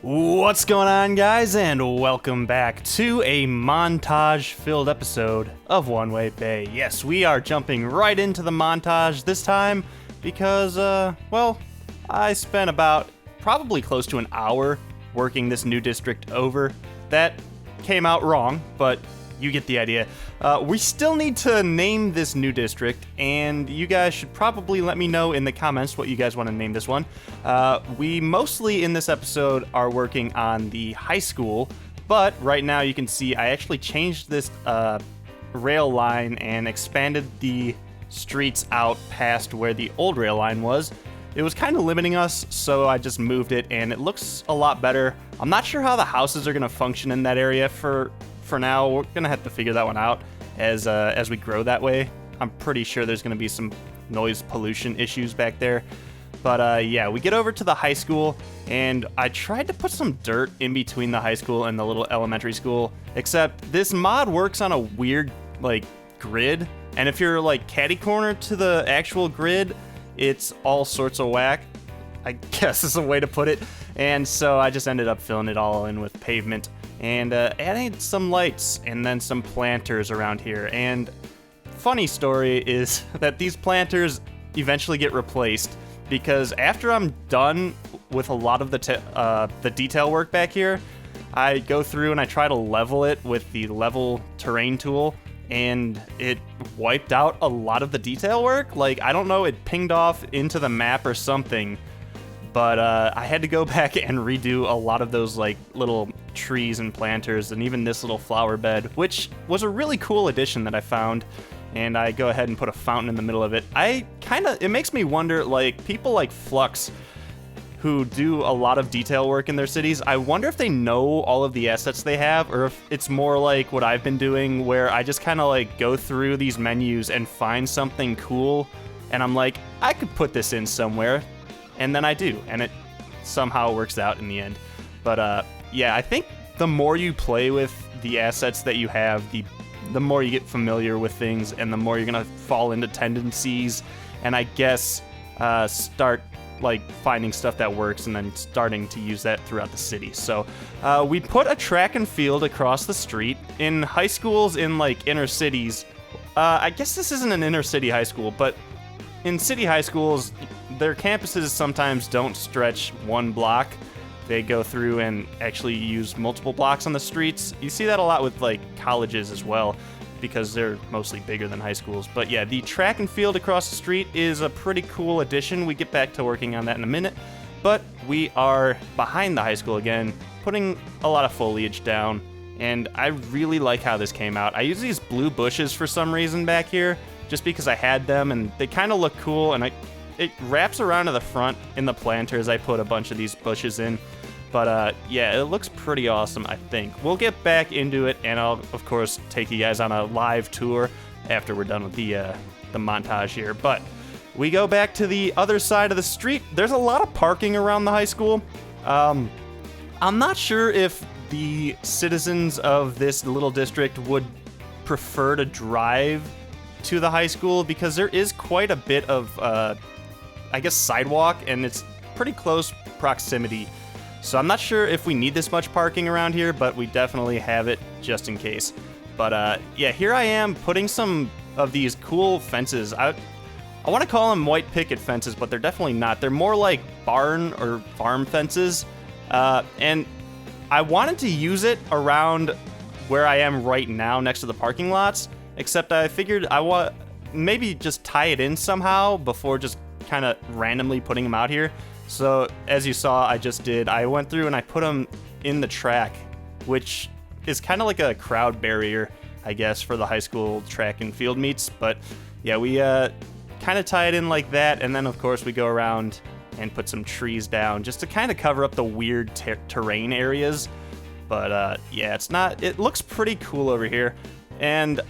What's going on, guys, and welcome back to a montage-filled episode of One Way Bay. Yes, we are jumping right into the montage this time because, well, I spent about probably close to an hour working this new district over. That came out wrong, but you get the idea. We still need to name this new district, and you guys should probably let me know in the comments what you guys want to name this one. We mostly in this episode are working on the high school, but right now you can see I actually changed this rail line and expanded the streets out past where the old rail line was. It was kind of limiting us, so I just moved it, and it looks a lot better. I'm not sure how the houses are going to function in that area for now. We're gonna have to figure that one out as we grow that way. I'm pretty sure there's gonna be some noise pollution issues back there. But yeah, we get over to the high school, and I tried to put some dirt in between the high school and the little elementary school, except this mod works on a weird, like, grid, and if you're, like, catty-cornered to the actual grid, it's all sorts of whack, I guess is a way to put it. And so I just ended up filling it all in with pavement and adding some lights and then some planters around here. And funny story is that these planters eventually get replaced because after I'm done with a lot of the detail work back here, I go through and I try to level it with the level terrain tool, and it wiped out a lot of the detail work. Like, I don't know, it pinged off into the map or something. But I had to go back and redo a lot of those, like, little trees and planters, and even this little flower bed, which was a really cool addition that I found. And I go ahead and put a fountain in the middle of it. It makes me wonder, like, people like Flux, who do a lot of detail work in their cities, I wonder if they know all of the assets they have, or if it's more like what I've been doing, where I just kind of, like, go through these menus and find something cool, and I'm like, I could put this in somewhere. And then I do, and it somehow works out in the end. But yeah, I think the more you play with the assets that you have, the more you get familiar with things, and the more you're gonna fall into tendencies, and I guess start, like, finding stuff that works and then starting to use that throughout the city. So we put a track and field across the street. In high schools in, like, inner cities, I guess this isn't an inner city high school, but in city high schools, their campuses sometimes don't stretch one block. They go through and actually use multiple blocks on the streets. You see that a lot with, like, colleges as well, because they're mostly bigger than high schools. But yeah, the track and field across the street is a pretty cool addition. We get back to working on that in a minute. But we are behind the high school again, putting a lot of foliage down, and I really like how this came out. I use these blue bushes for some reason back here, just because I had them, and they kind of look cool, and it wraps around to the front in the planters. I put a bunch of these bushes in, but yeah, it looks pretty awesome, I think. We'll get back into it, and I'll, of course, take you guys on a live tour after we're done with the montage here. But we go back to the other side of the street. There's a lot of parking around the high school. I'm not sure if the citizens of this little district would prefer to drive to the high school, because there is quite a bit of, I guess, sidewalk, and it's pretty close proximity. So I'm not sure if we need this much parking around here, but we definitely have it just in case. But yeah, here I am putting some of these cool fences. I want to call them white picket fences, but they're definitely not. They're more like barn or farm fences. And I wanted to use it around where I am right now next to the parking lots, except I figured I want maybe just tie it in somehow before just kind of randomly putting them out here. So as you saw, I went through and I put them in the track, which is kind of like a crowd barrier, I guess, for the high school track and field meets. But yeah, we kind of tie it in like that, and then of course we go around and put some trees down just to kind of cover up the weird terrain areas. But yeah, it looks pretty cool over here. And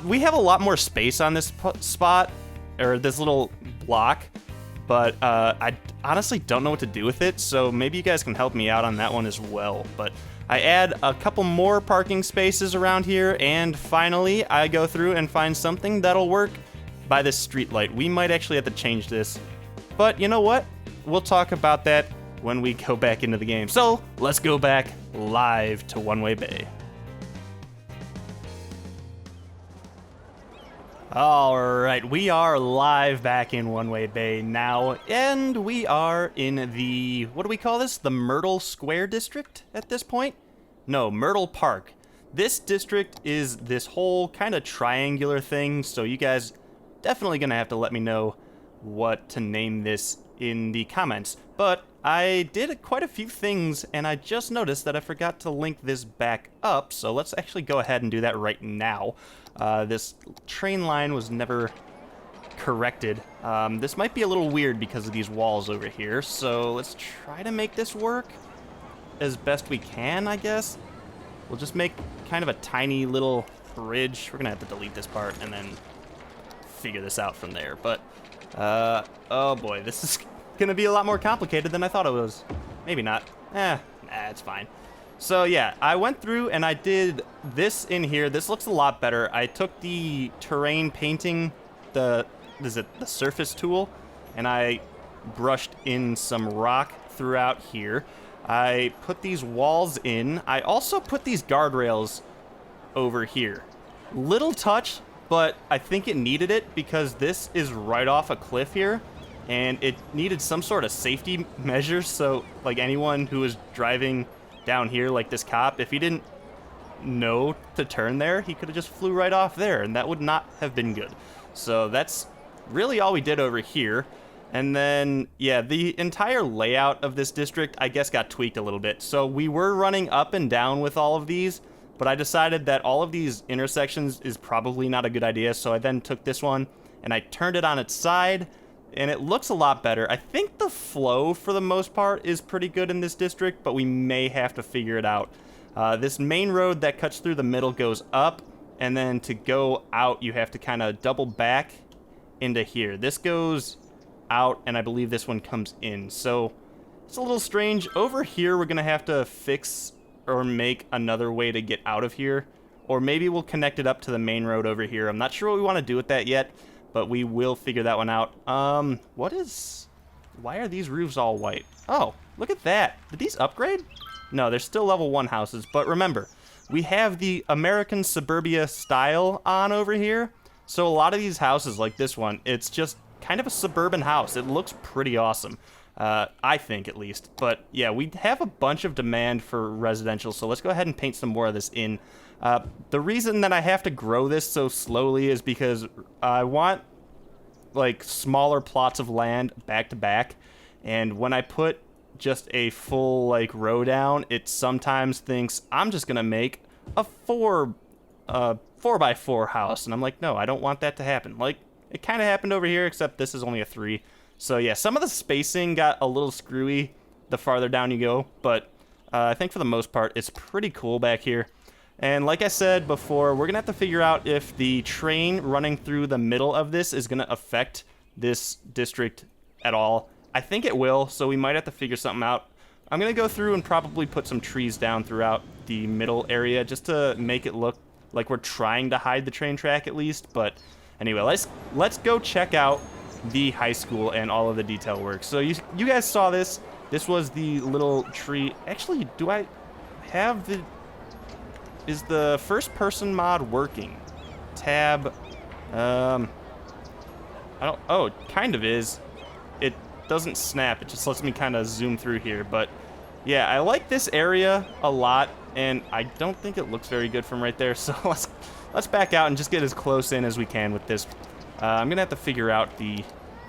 we have a lot more space on this spot, or this little block, but I honestly don't know what to do with it, so maybe you guys can help me out on that one as well. But I add a couple more parking spaces around here, and finally I go through and find something that'll work by this street light. We might actually have to change this, but you know what? We'll talk about that when we go back into the game. So let's go back live to One Way Bay. All right, we are live back in One Way Bay now, and we are in the, what do we call this? The Myrtle Square District at this point? No, Myrtle Park. This district is this whole kind of triangular thing, so you guys definitely gonna have to let me know what to name this in the comments. But I did quite a few things, and I just noticed that I forgot to link this back up, so let's actually go ahead and do that right now. This train line was never corrected. This might be a little weird because of these walls over here, so let's try to make this work as best we can, I guess. We'll just make kind of a tiny little bridge. We're gonna have to delete this part and then figure this out from there. But, oh boy, this is gonna be a lot more complicated than I thought it was. Maybe not. Nah, it's fine. So yeah, I went through and I did this in here. This looks a lot better. I took the terrain painting, the surface tool, and I brushed in some rock throughout here. I put these walls in. I also put these guardrails over here. Little touch, but I think it needed it because this is right off a cliff here, and it needed some sort of safety measure. So like anyone who was driving down here, like this cop, if he didn't know to turn there, he could have just flew right off there, and that would not have been good. So that's really all we did over here. And then, yeah, the entire layout of this district, I guess, got tweaked a little bit. So we were running up and down with all of these, but I decided that all of these intersections is probably not a good idea. So I then took this one and I turned it on its side, and it looks a lot better. I think the flow, for the most part, is pretty good in this district, but we may have to figure it out. This main road that cuts through the middle goes up, and then to go out, you have to kind of double back into here. This goes out, and I believe this one comes in. So it's a little strange. Over here, we're going to have to fix or make another way to get out of here, or maybe we'll connect it up to the main road over here. I'm not sure what we want to do with that yet, but we will figure that one out. Why are these roofs all white? Oh, look at that. Did these upgrade? No, they're still level 1 houses, but remember, we have the American suburbia style on over here. So a lot of these houses, like this one, it's just kind of a suburban house. It looks pretty awesome, I think at least. But yeah, we have a bunch of demand for residential, so let's go ahead and paint some more of this in. The reason that I have to grow this so slowly is because I want like smaller plots of land back to back, and when I put just a full like row down, it sometimes thinks I'm just gonna make a 4x4 house, and I'm like, no, I don't want that to happen. Like, it kind of happened over here, except this is only a 3. So yeah, some of the spacing got a little screwy the farther down you go, but I think for the most part, it's pretty cool back here. And like I said before, we're gonna have to figure out if the train running through the middle of this is gonna affect this district at all. I think it will, so we might have to figure something out. I'm gonna go through and probably put some trees down throughout the middle area just to make it look like we're trying to hide the train track at least. But anyway, let's go check out the high school and all of the detail work. So you guys saw this. This was the little tree. Actually, do I have the... Is the first person mod working? Tab. I don't... Oh, it kind of is. It doesn't snap. It just lets me kind of zoom through here. But yeah, I like this area a lot, and I don't think it looks very good from right there. So let's back out and just get as close in as we can with this. I'm gonna have to figure out the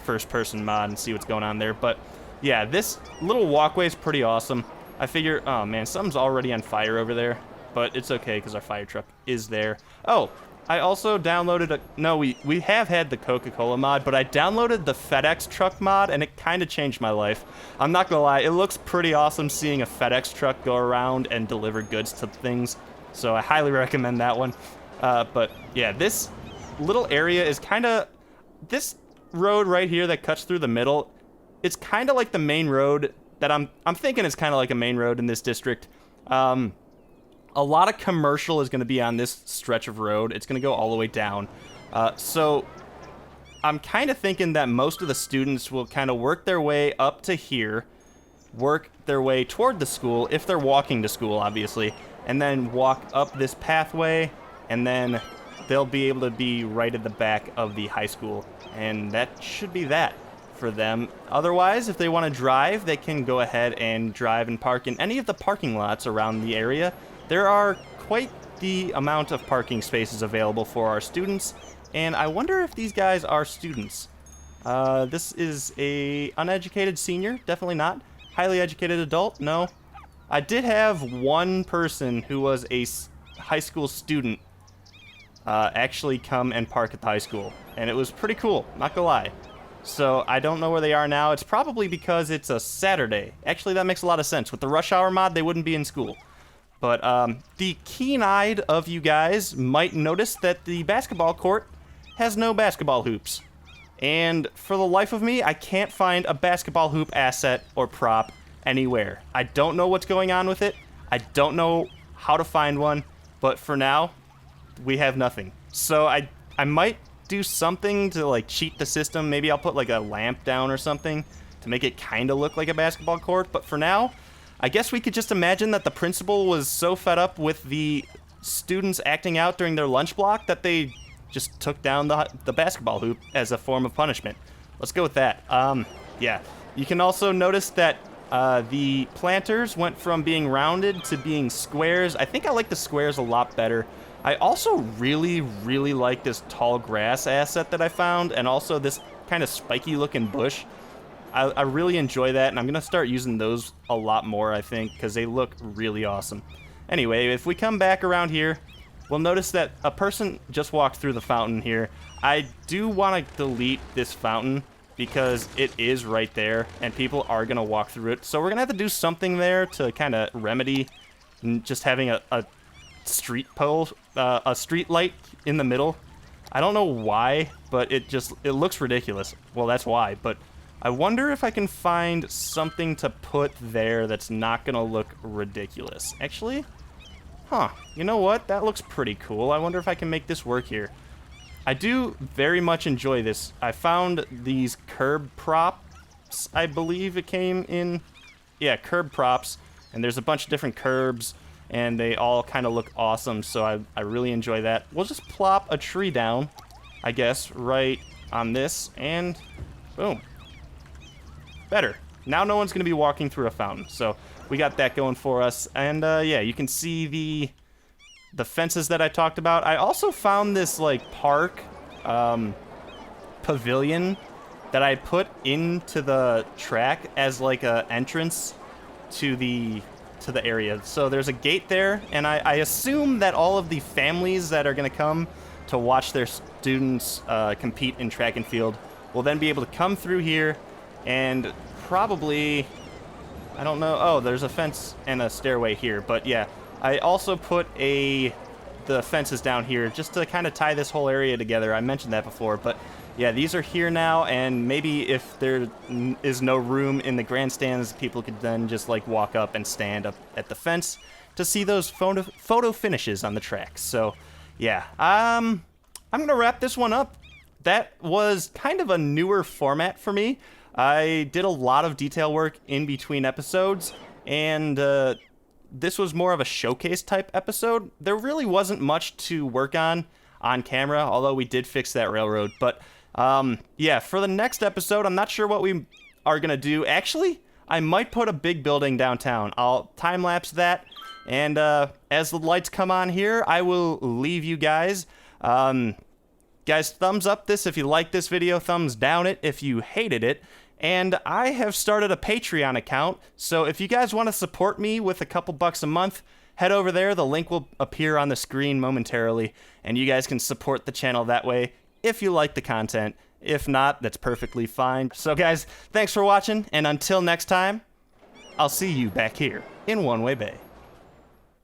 first person mod and see what's going on there. But yeah, this little walkway is pretty awesome. I figure, oh man, something's already on fire over there, but it's okay because our fire truck is there. Oh, I also downloaded we have had the Coca-Cola mod, but I downloaded the FedEx truck mod, and it kind of changed my life. I'm not gonna lie, it looks pretty awesome seeing a FedEx truck go around and deliver goods to things, so I highly recommend that one. But yeah, this little area is kind of, this road right here that cuts through the middle, it's kind of like the main road that I'm thinking it's kind of like a main road in this district. A lot of commercial is going to be on this stretch of road. It's going to go all the way down. So I'm kind of thinking that most of the students will kind of work their way up to here. work their way toward the school, if they're walking to school, obviously, and then walk up this pathway, and then they'll be able to be right at the back of the high school. And that should be that for them. Otherwise, if they want to drive, they can go ahead and drive and park in any of the parking lots around the area. There are quite the amount of parking spaces available for our students, and I wonder if these guys are students. This is a uneducated senior, definitely not. Highly educated adult, no. I did have one person who was a high school student actually come and park at the high school, and it was pretty cool, not gonna lie. So I don't know where they are now. It's probably because it's a Saturday. Actually, that makes a lot of sense. With the rush hour mod, they wouldn't be in school. But the keen-eyed of you guys might notice that the basketball court has no basketball hoops. And for the life of me, I can't find a basketball hoop asset or prop anywhere. I don't know what's going on with it. I don't know how to find one. But for now, we have nothing. So I might do something to like cheat the system. Maybe I'll put like a lamp down or something to make it kind of look like a basketball court. But for now, I guess we could just imagine that the principal was so fed up with the students acting out during their lunch block that they just took down the basketball hoop as a form of punishment. Let's go with that. Yeah. You can also notice that the planters went from being rounded to being squares. I think I like the squares a lot better. I also really, really like this tall grass asset that I found, and also this kind of spiky looking bush. I really enjoy that, and I'm going to start using those a lot more, I think, because they look really awesome. Anyway, if we come back around here, we'll notice that a person just walked through the fountain here. I do want to delete this fountain because it is right there, and people are going to walk through it. So we're going to have to do something there to kind of remedy just having a street pole, a street light in the middle. I don't know why, but it looks ridiculous. Well, that's why, but I wonder if I can find something to put there that's not gonna look ridiculous. Actually, you know what? That looks pretty cool. I wonder if I can make this work here. I do very much enjoy this. I found these curb props, I believe it came in. Yeah, curb props, and there's a bunch of different curbs, and they all kind of look awesome, so I really enjoy that. We'll just plop a tree down, I guess, right on this, and boom. Better. Now no one's going to be walking through a fountain, so we got that going for us. And yeah, you can see the fences that I talked about. I also found this like park pavilion that I put into the track as like a entrance to the area. So there's a gate there, and I assume that all of the families that are going to come to watch their students compete in track and field will then be able to come through here and probably, I don't know, oh, there's a fence and a stairway here, but yeah, I also put the fences down here just to kind of tie this whole area together. I mentioned that before, but yeah, these are here now, and maybe if there is no room in the grandstands, people could then just like walk up and stand up at the fence to see those photo finishes on the track. So yeah, I'm gonna wrap this one up. That was kind of a newer format for me. I did a lot of detail work in between episodes, and this was more of a showcase type episode. There really wasn't much to work on camera, although we did fix that railroad. But yeah, for the next episode, I'm not sure what we are going to do. Actually, I might put a big building downtown. I'll time-lapse that, and as the lights come on here, I will leave you guys. Guys, thumbs up this if you like this video, thumbs down it if you hated it. And I have started a Patreon account, so if you guys want to support me with a couple bucks a month, head over there. The link will appear on the screen momentarily, and you guys can support the channel that way if you like the content. If not, that's perfectly fine. So guys, thanks for watching, and until next time, I'll see you back here in One Way Bay.